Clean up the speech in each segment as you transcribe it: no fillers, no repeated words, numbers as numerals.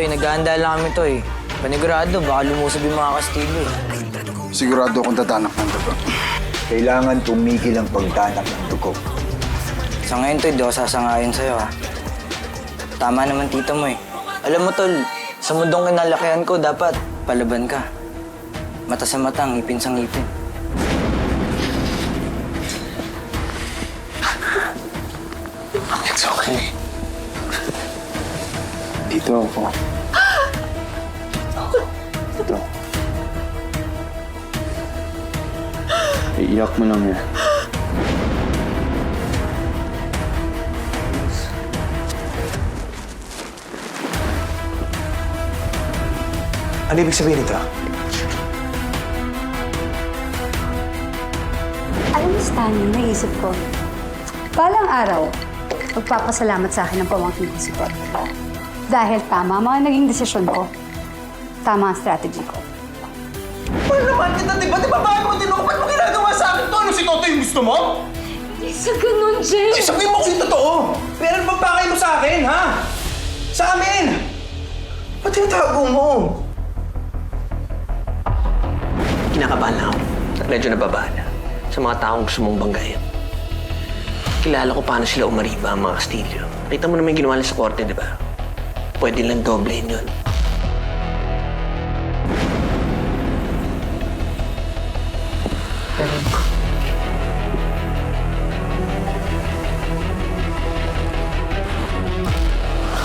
Naghahanda lang kami to eh. Panigurado, baka lumusog yung mga Kastilyo eh. Sigurado akong tatanak ng dugo. Kailangan tumigil ang pagtanak ng dugo. Sa ngayon to, di ako sasangayon sa'yo ha. Tama naman tita mo eh. Alam mo tol, sa mundong kinalakihan ko, dapat palaban ka. Mata sa mata, ngipin sa ngipin. It's okay. Dito ako. Dito. Iiyak mo lang yan. Ano ibig sabihin nito? Alam mo, Stanley, naisip ko, balang araw, magpapasalamat sa akin ang pamangkin ko si Ted. Dahil tama ang mga naging desisyon ko. Tama ang strategy ko. Paano naman kita, di ba? Di ba bakit mo tinukot? Ba't mo ginagawa sa akin to? Ano si Toto yung gusto mo? Hindi sa ganun, Jay! Ay, sabihin mo kung yung totoo. Pero ano bang pakay mo sa akin, ha? Sa amin! Ba't tinatago mo? Kinakabahan lang ako. Medyo nababahan na sa mga taong gusto mong banggain. Kilala ko paano sila umariba ang mga Kastilyo. Nakita mo naman yung ginawa nila sa korte, di ba? Pwede lang doblein yun.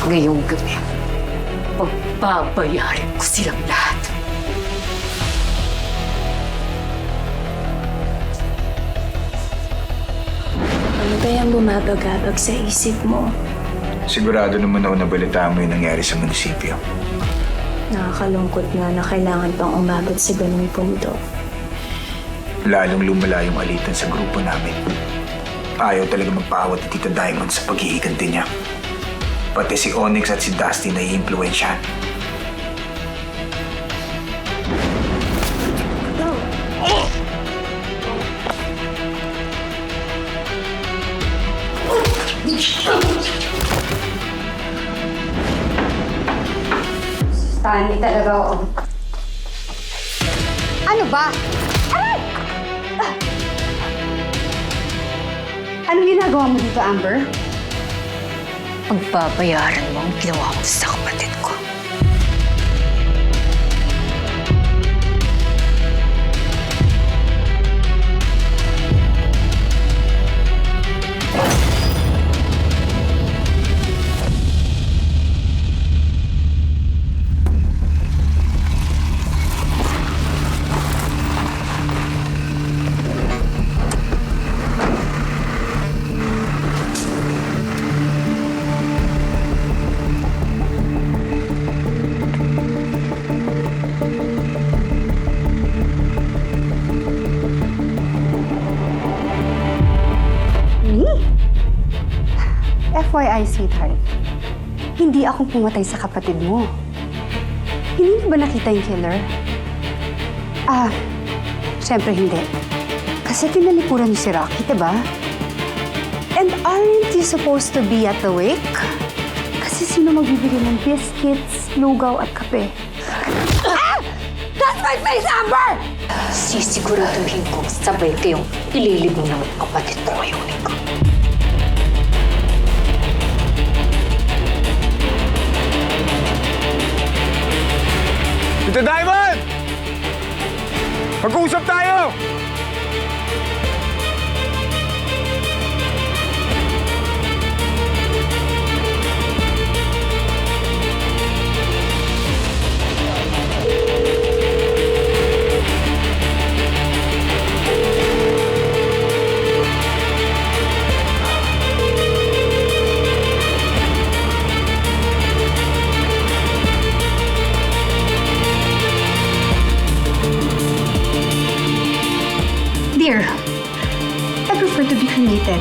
Ngayong gabi, pagbabayarin ko silang lahat. Ano ba yung bumabagabag sa isip mo? Sigurado naman ako nabalitaan mo yung nangyari sa munisipyo. Nakakalungkot na kailangan pang umabot sa ganung punto. Lalong lumala yung alitan sa grupo namin. Ayaw talaga magpaawat ni Tita Diamond sa pag-iiganti niya. Pati si Onyx at si Dusty nai-impluwensyahan. Stanley talaga ako. Ano ba? Aray! Ah! Anong ginagawa mo dito, Amber? Pagbabayaran mo ang ginawa ko sa kapatid ko. FYI, sweetheart, hindi akong pumatay sa kapatid mo. Hindi mo ba nakita yung killer? Siyempre hindi. Kasi tinalikuran niyo si Rocky, diba? And aren't you supposed to be at the wake? Kasi sino magbibigay ng biscuits, lugaw at kape? That's my face, Amber! Sisiguraduhin ko sabay kayong ililibing ng kapatid ko ngayong linggo. Tita Diamond! Mag-uusap tayo! Dear, I prefer to be cremated.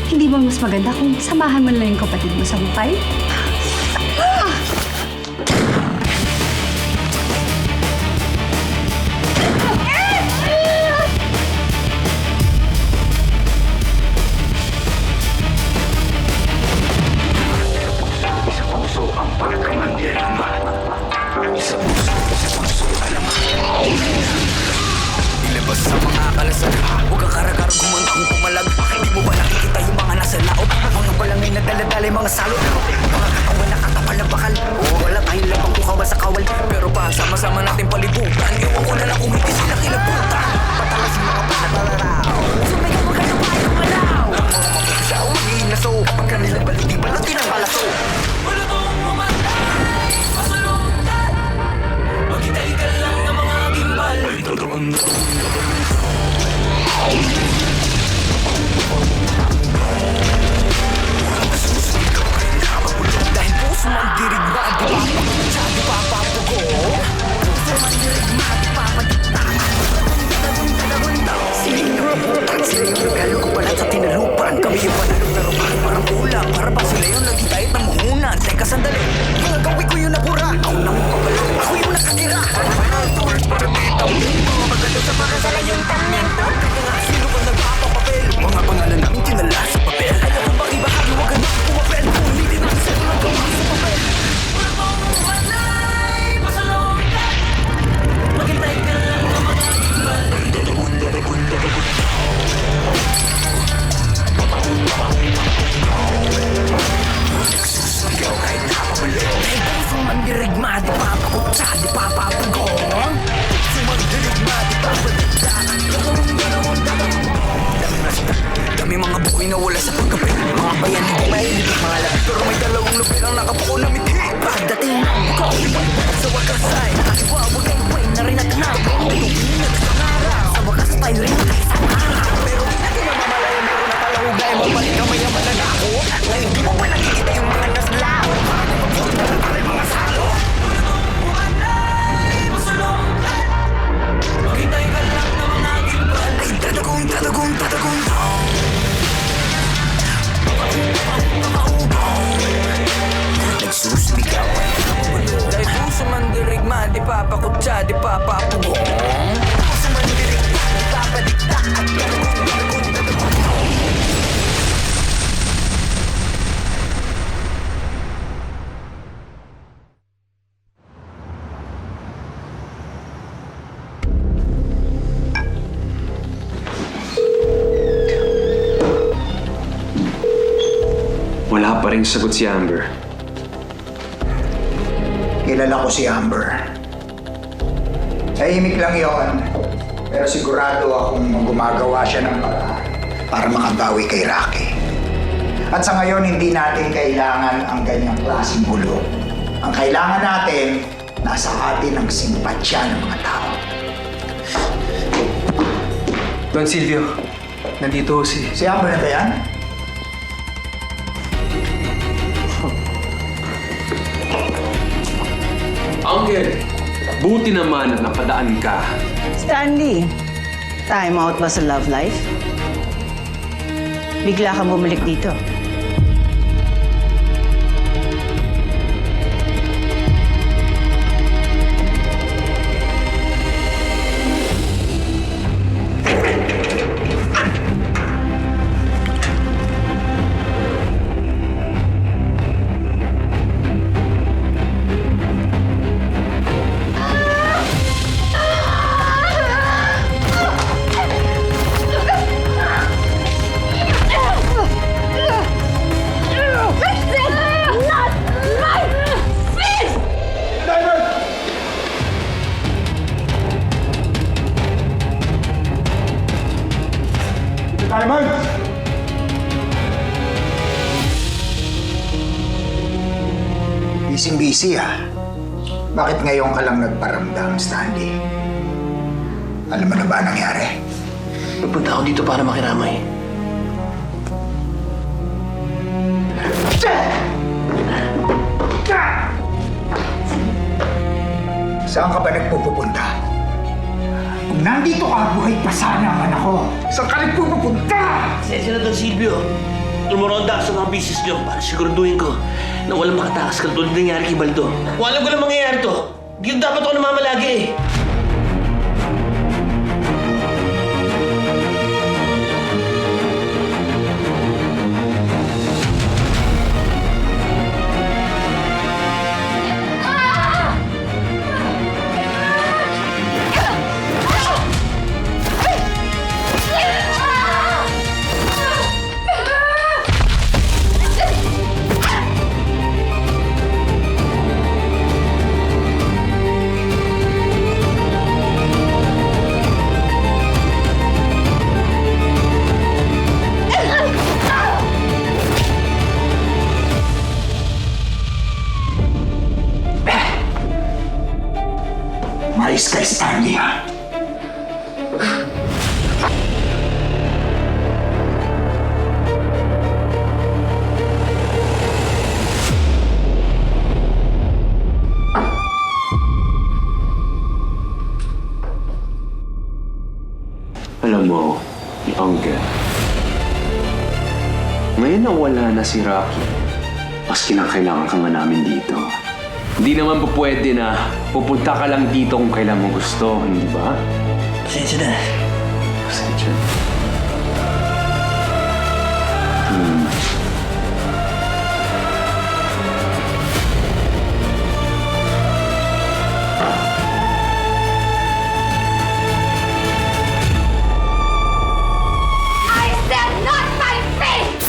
Hindi ba mas maganda kung samahan mo lang yung kapatid mo sa buhay? Sa puso ang pagkakamandya ng mga salo. Mga katawan na katapal na bakal. Oo, wala tayong labang kukawal sa kawal. Pero pag sama-sama natin palibutan, ewan ko na lang kung hindi sila kilabutan. Patalas yung mga panatalaraw. Sumayaw ka na tayo malaw. Ang mga mabusaw, magiging naso. Kapag ka nilang balik, di balutin ang balaso. Malutong umatay, masalundan. Maghintay ka lang ng mga gimbal. Ay, totoo. Dahil puso man dirigma, di ba? Siya di pa papugo. Puso man dirigma, di pa patikta. Sila yung nabubutan, sila yung nagalo ko pala sa tinalupan. Kami yung panalong narupan, parang ulam. Para ba sila yung naging diet ng muhunan? Teka sandali, mga gawin ko yung nabura. Ako nang mapabalo, ako yung nakatira. Mga magalo sa para sa layong talento. Kaya nga sino ko nagpapapapel? Mga pangalan namin tinala sa papel. Ayaw ko bang ibahagi, huwag ka nang pumapel. Kung hindi natin sa mga gawa sa papel. Wala mong umanay, masalungan. Maghintay ka lang ng mga gimbal. Nagsusuligaw kahit napabalo. Dahil puso man dirigma, di papakutsa, di papapagong. Puso man dirigma, di papaligta. Dami mga buhay na wala sa pagkape. Mga bayan hindi mahilig mga lahat. Pero may dalawang lupi lang nakapuko na mithi. Pagdating ng buko, sa wakas ay nakakiwawag ay buhay na rin at nabong. Tutugin na sa araw. Sa wakas tayo rin na isang araw. Pero di natin namamalayan, meron na pala hugay. Mabalik ka may amanan ako. Ngayon di mo ba nakikita yung mga naslaw? Mga nagpapot na lang pala yung mga salo. Umanay, masalungan. Maghintay ka lang ng mga gimbal. Ay, tatagong, tatagong, tatagong. Nagsusuligaw ay nakapalo. Dahil puso man dirigma, di papakutsa, di papapugong. Puso man dirigma, di papadikta. At tatagong, tatagong. Wala pa rin sagot si Amber. Kilala ko si Amber. Tahimik lang yon, pero sigurado akong gumagawa siya ng paraan para makabawi kay Rocky. At sa ngayon, hindi natin kailangan ang ganyang klaseng gulo. Ang kailangan natin, nasa atin ang simpatsya ng mga tao. Don Silvio, nandito si... Si Amber na ba yan? Uncle, buti naman at napadaan ka. Stanley, time out ba sa love life? Bigla kang bumalik dito. Diamond! Busy-busy ah. Bakit ngayon ka lang nagparamdam, Stanley? Alam mo na ba nangyari? Nagpunta ako dito para makiramay. Saan ka ba nagpupunta? Kung nandito ka, buhay pa sana ang anak ko. Saan ka nagpupunta? Sensya na Don Silvio. Tumuronda ako sa mga business niyo para siguraduhin ko na walang makatakas katulad nangyari kay Baldo. Kung alam ko na mangyayari to, dito dapat ako namamalagi eh. Stanley. Alam mo, Uncle, ngayon na wala na si Rocky, mas kinakailangan ka nga namin dito. Hindi naman po pwede na pupunta ka lang dito kung kailan mo gusto, hindi ba? Pasensya na. Pasensya. I said not my face!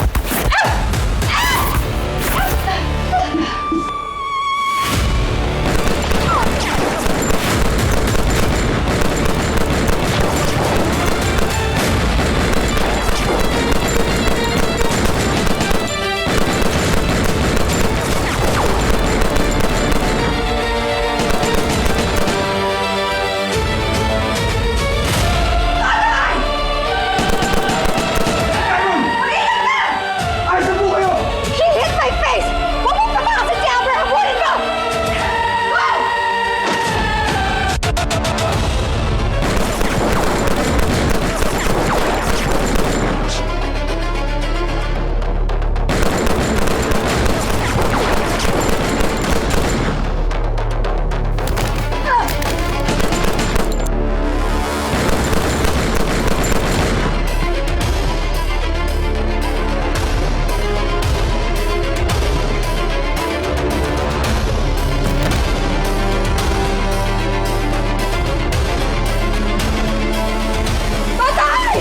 She hit my face! Huwag mong patakasin si Abraham! Bunin mo! Go! Patay!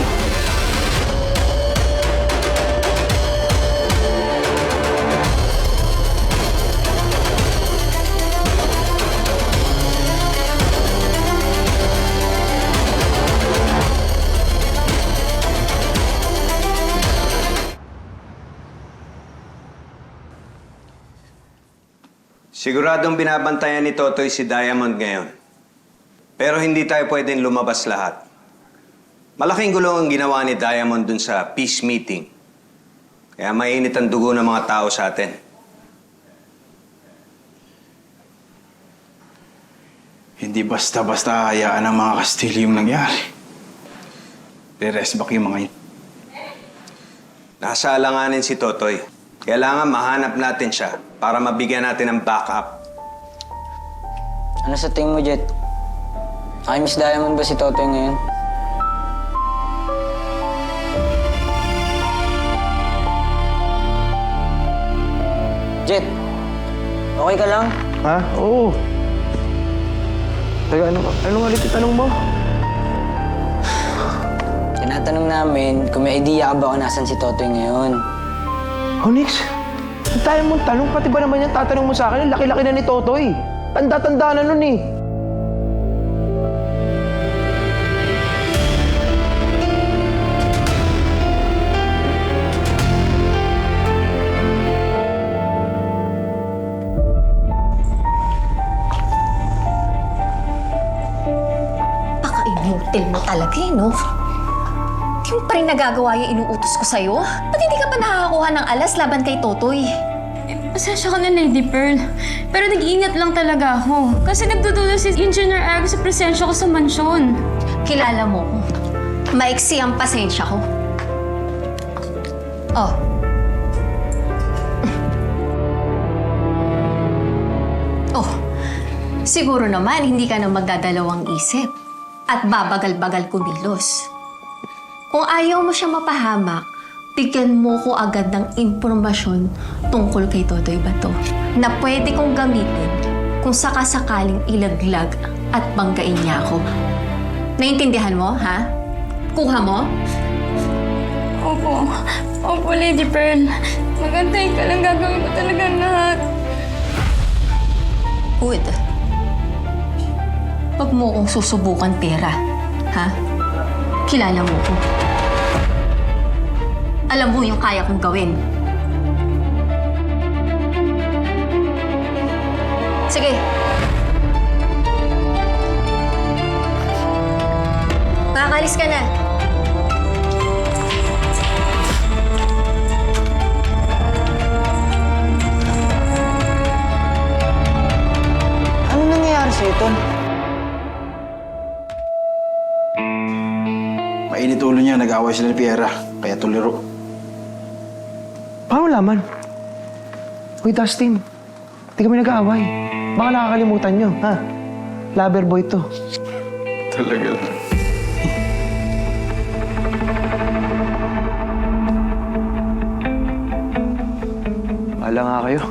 Siguradong binabantayan ni Totoy si Diamond ngayon. Pero hindi tayo pwedeng lumabas lahat. Malaking gulong ang ginawa ni Diamond dun sa peace meeting. Kaya mainit ang dugo ng mga tao sa atin. Hindi basta-basta hayaan ng mga Kastilyo yung nangyari. Re-resback yung mga yun. Nasa alanganin si Totoy. Kailangan mahanap natin siya para mabigyan natin ng backup. Ano sa tingin mo, Jet? Ay, Miss Diamond ba si Totoy ngayon? Jet, okay ka lang? Ha? Oo. Teka, ano nga ulit yung tanong mo? Tinatanong namin kung may idea ka ba kung nasan si Totoy ngayon. Onyx, ang tayo mong tanong, pati ba naman yung tatanong mo sa akin? Laki-laki na ni Totoy. Tanda-tanda na nun eh. Paka-inutil mo talaga eh, no? Di mo pa rin nagagawa yung inuutos ko sa'yo? Ba't hindi ka pa nakakakuha ng alas laban kay Totoy? Pasensya ka na, Lady Pearl. Pero nag-iingat lang talaga ako. Kasi nagdududa si Engineer Ag sa presensya ko sa mansyon. Kilala mo ko. Maiksi ang pasensya ko. Oh. Oh. Siguro naman hindi ka na magdadalawang isip at babagal-bagal kumilos. Kung ayaw mo siya mapahamak, bigyan mo ko agad ng impormasyon tungkol kay Totoy Bato na pwede kong gamitin kung sakasakaling ilaglag at banggain niya ako. Naintindihan mo, ha? Kuha mo? Opo. Opo, Lady Pearl. Magantay ka lang, gagawin ko talaga lahat. Good. Huwag mo kong susubukan pera, ha? Kilala mo ko. Alam mo yung kaya kong gawin. Sige. Makakalis ka na. Ano nangyayari sa'yo, Tol? Mainit ulo niya, nag-aaway sila ni Piera. Kaya tuliro. Paano laman? Uy, Dustin, di kami nag-aaway. Baka nakakalimutan nyo, ha? Lover boy to. Talaga lang. Bahala nga kayo.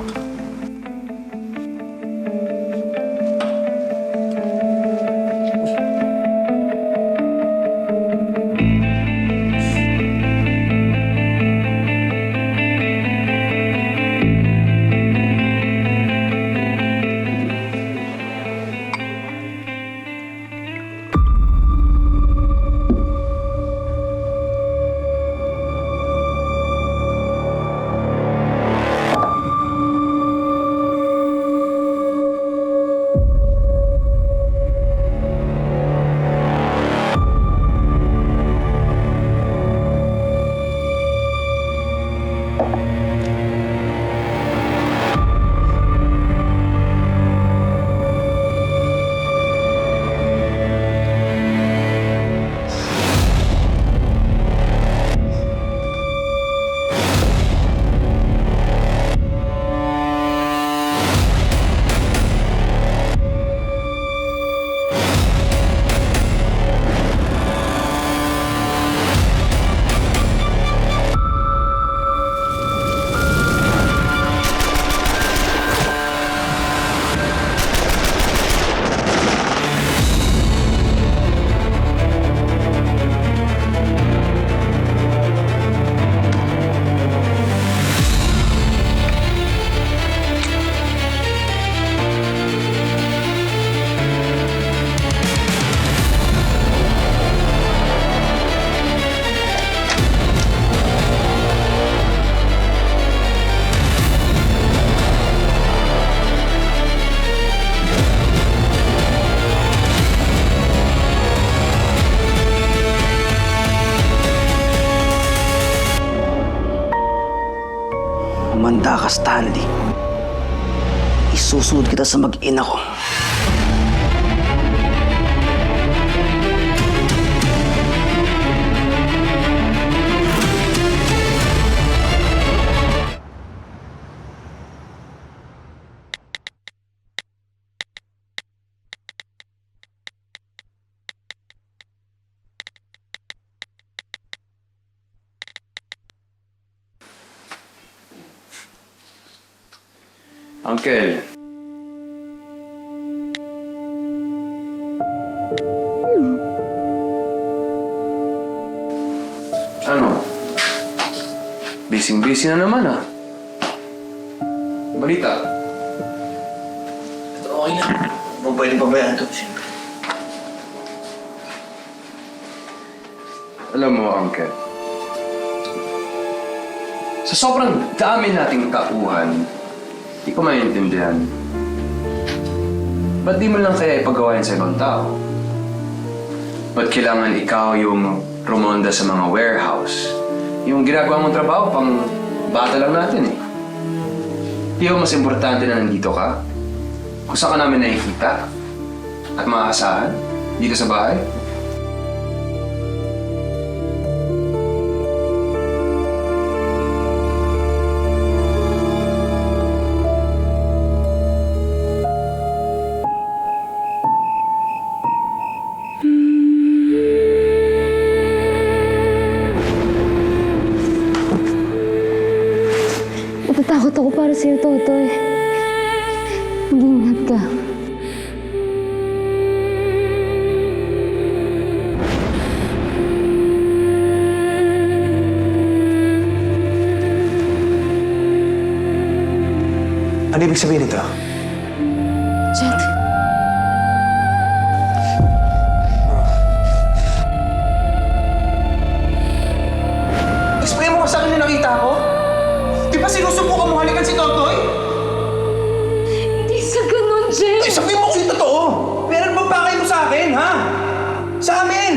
Umanda ka, Stanley. Isusunod kita sa mag-ina ko. Uncle. Ano? Busy na naman ah. Balita. Okay lang. Huwag pwede pabayaan ito, siyempre. Alam mo, Uncle. Sa sobrang dami nating tauhan, di ko maintindihan. Ba't di mo lang kaya ipagawa yan sa ibang tao? Ba't kailangan ikaw yung rumonda sa mga warehouse? Yung ginagawa mong trabaho, pang bata lang natin eh. Di ba mas importante na nandito ka? Kung saan ka namin nakikita at maaasahan dito sa bahay? Natatakot ako para sa'yo, Totoy. Mag-ingat ka. Ano ibig sabihin nito? Jet. Explain mo sa akin yung nakita ko? Di ba sinusubukan mo halikan si Totoy? Hindi sa ganun, Jet. Ay, sabihin mo kung yung totoo! Pero ba't pakay mo sa akin, ha? Sa amin!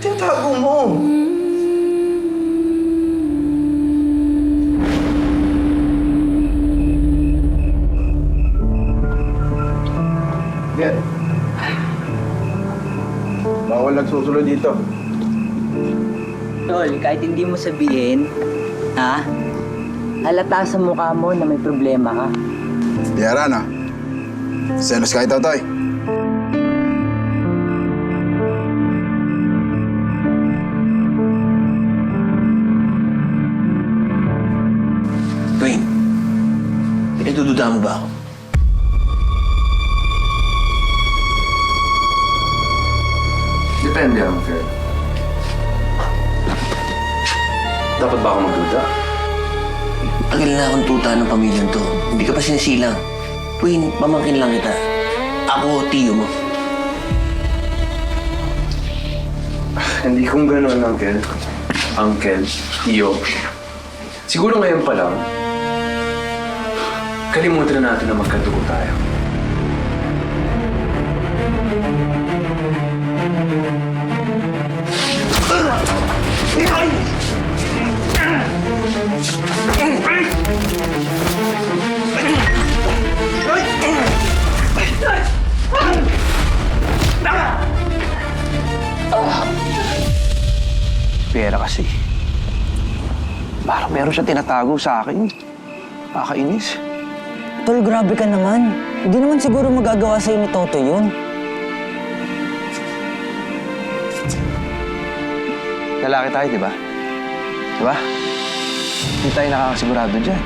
Ba't tinatago mo? Yan. Bawal nagsusunod dito. Tol, kahit hindi mo sabihin, ha? Halata sa mukha mo na may problema ka. Yaran ah. Selos ka ito, Toy. Dwayne, pinagdududa mo ba ako? Depende, Uncle. Dapat ba ako magduda? Tagal na akong tuta ng pamilyang to. Hindi ka pa sinisilang. Dwayne, pamangkin lang kita. Ako, tiyo mo. Hindi kong gano'n, Uncle. Uncle, iyo. Siguro ngayon pa lang, kalimutan na natin na magkadugo tayo. Pera kasi. Parang meron siya tinatago sa akin. Nakakainis. Tol, grabe ka naman. Hindi naman siguro magagawa sa'yo ni Toto yun. Lalaki tayo, di ba? Di ba? Hindi tayo nakakasigurado dyan.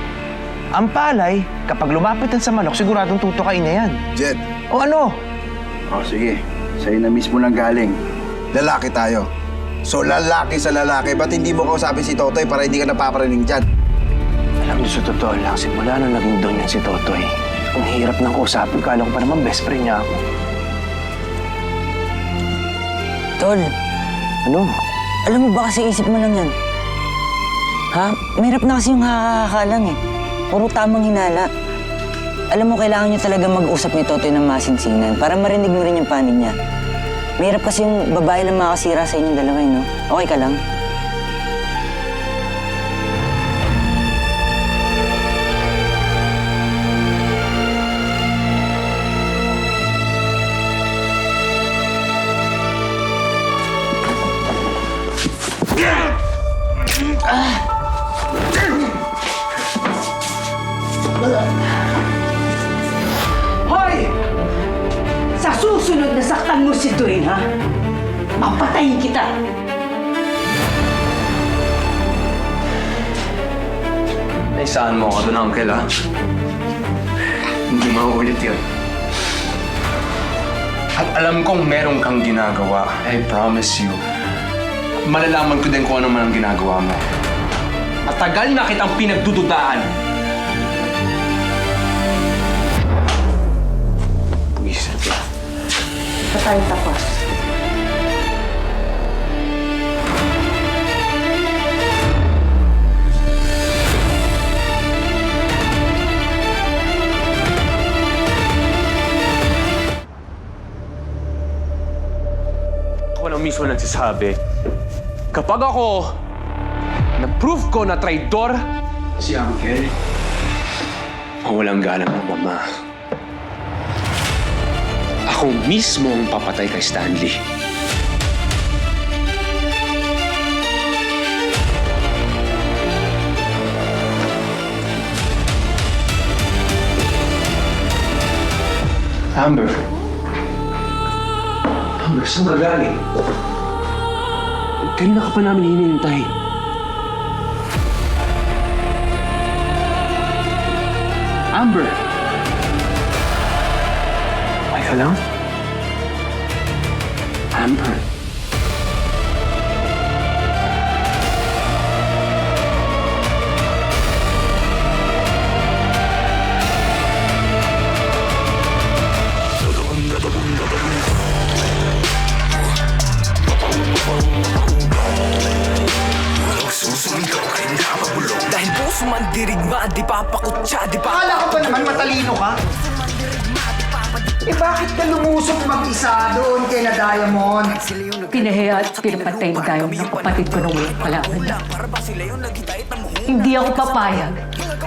Ang palay, kapag lumapit yan sa manok, siguradong tutukain na yan. Jed. O ano? O sige, sa'yo na mismo nang galing. Lalaki tayo. So lalaki sa lalaki, ba't hindi mo kausapin si Totoy para hindi ka napaparinig dyan? Alam niyo, sa totoo lang, simula nung naging doon yan si Totoy, ang hirap nang kausapin. Kala ko pa naman best friend niya ako. Tol, Ano? alam mo ba kasi isip mo lang yan? Ha? Mahirap na kasi yung lang eh. Puro tamang hinala. Alam mo, kailangan nyo talaga mag-usap ni Totoy ng masinsinan para marinig mo rin yung panig niya. Mahirap kasi yung babae lang makasira sa inyong dalawa, no? Okay ka lang? Hoy! Sa susunod na saktan mo si Dwayne, ha? Papatayin kita! Naisaan mo ako doon, Uncle, ha? Hindi mauulit yun. At alam kong meron kang ginagawa. I promise you. Malalaman ko din kung ano man ang ginagawa mo. At tagal na kitang pinagdududaan. Buwisit ka. Patay tapos. Ako na mismo nagsasabi, kapag ako na-proof ko na traidor si Uncle, mawalang galang ng mama. Ako mismo ang papatay kay Stanley. Amber. Amber, saan ka galing? Kanina ka pa namin hinihintay. Amber! Okay ka lang? Amber. Dahil puso man dirigma, di papakutsa, di pa... Akala ko ba naman matalino ka? Eh bakit ka lumusok mag-isa doon kay na Diamond? pinahiya at pinapatay ni Dayong ng kapatid ko nung walang kalaban. Hindi ako papayag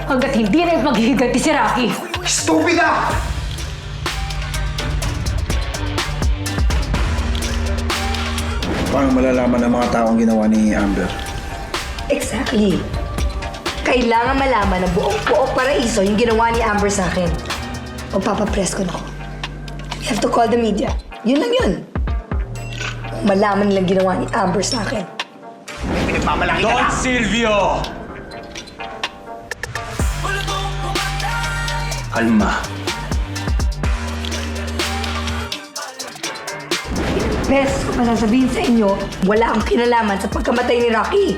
hanggat hindi na maghihiganti si Rocky. Stupida! Paano malalaman ng mga taong ginawa ni Amber? Exactly. Kailangan malaman ng buong paraiso yung ginawa ni Amber sa akin. Magpapapress ko na ako. We have to call the media. Yun lang yun. Kung malaman nilang ginawa ni Amber sa akin. Don Silvio! Kalma. Beses ko pa sasabihin sa inyo, wala akong kinalaman sa pagkamatay ni Rocky.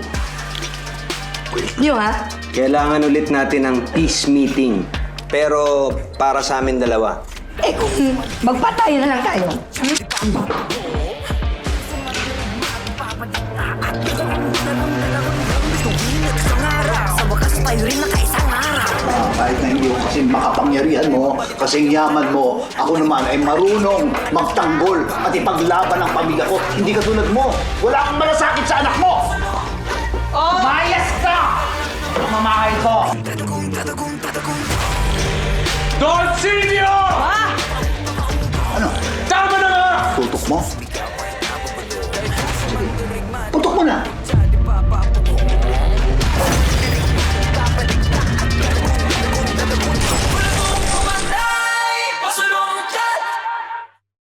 Kulit niyo, ha? Kailangan ulit natin ng peace meeting. Pero para sa amin dalawa. Eh kung magpatayo na lang tayo. Kahit na hindi ko kasi makapangyarihan mo, kasing yaman mo, ako naman ay marunong magtanggol at ipaglaban ang pamilya ko. Hindi katulad mo. Wala akong malasakit sa anak mo! Mayas ka! Mamahay ko! Don Silvio! Ano? Tama na nga! Tutok mo?